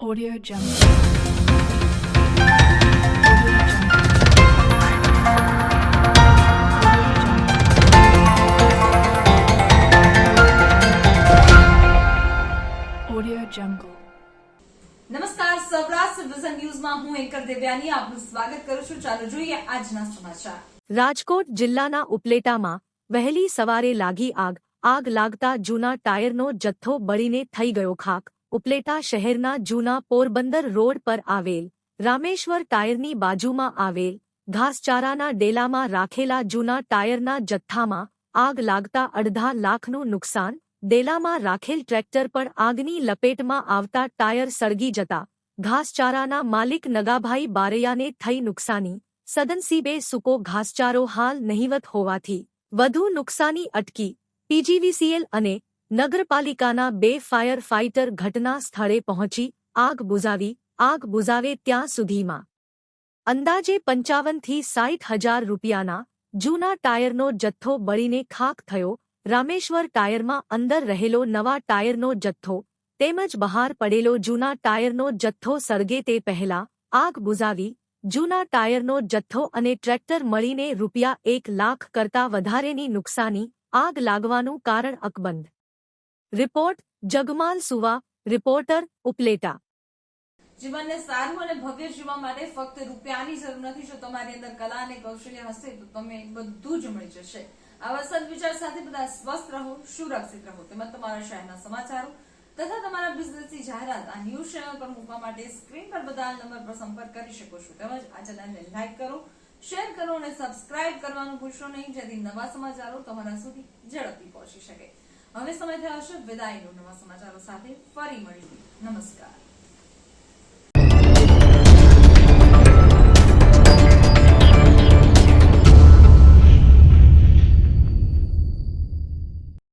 Audio Jungle. Audio Jungle. નમસ્કાર, Saurashtra vision ન્યૂઝમાં હું એન્કર દેવ્યાની આપનું સ્વાગત કરું છું. ચાલો જોઈએ આજના સમાચાર. રાજકોટ જિલ્લાના ઉપલેટામાં વહેલી સવારે લાગી આગ. આગ લાગતા જૂના ટાયરનો જથ્થો બળીને થઈ ગયો ખાક. ઉપલેટા શહેરના જૂના પોરબંદર રોડ પર આવેલ રામેશ્વર ટાયરની બાજુમાં આવેલ ઘાસચારાના ડેલામાં રાખેલા જૂના ટાયરના જથ્થામાં આગ લાગતા અડધા લાખનું નુકસાન. ડેલામાં રાખેલ ટ્રેક્ટર પણ આગની લપેટમાં આવતા ટાયર સળગી જતા ઘાસચારાના માલિક નગાભાઈ બારૈયાને થઈ નુકસાની. સદનસીબે સૂકો ઘાસચારો હાલ નહિવત હોવાથી વધુ નુકસાની અટકી. પીજીવીસીએલ અને નગરપાલિકાના 2 ફાયર ફાઇટર ઘટના સ્થળે પહોંચી આગ બુઝાવે ત્યાં સુધીમાં અંદાજે 55 થી 60 હજાર રૂપિયાના જૂના ટાયરનો જથ્થો બળીને ખાખ થયો. રામેશ્વર ટાયરમાં અંદર રહેલો નવા ટાયરનો જથ્થો તેમજ બહાર પડેલો જૂના ટાયરનો જથ્થો સળગે તે પહેલા આગ બુઝાવી. જૂના ટાયરનો જથ્થો અને ટ્રેક્ટર મળીને રૂપિયા 1 લાખ કરતાં વધારેની નુકસાની. આગ લાગવાનું કારણ અકબંધ. રિપોર્ટ જગમાલ સુવા, રિપોર્ટર ઉપલેટા. જીવનને સારું અને ભવ્ય જીવવા માટે ફક્ત રૂપિયાની જરૂર નથી. જો તમારી અંદર કલા અને કૌશલ્ય હશે તો તમે બધું જ મળી જશે. આવા સદવિચાર સાથે બધા સ્વસ્થ રહો, સુરક્ષિત રહો. તેમજ તમારા શહેરના સમાચારો તથા તમારા બિઝનેસની જાહેરાત આ ન્યૂઝ ચેનલ પર મૂકવા માટે સ્ક્રીન પર બધા નંબર પર સંપર્ક કરી શકો છો. તેમજ આ ચેનલને લાઈક કરો, શેર કરો અને સબસ્ક્રાઇબ કરવાનું ભૂલશો નહીં, જેથી નવા સમાચારો તમારા સુધી ઝડપથી પહોંચી શકે. હવે સમય થયો છે વિદાયનો. નવા સમાચારો સાથે ફરી મળીએ. નમસ્કાર.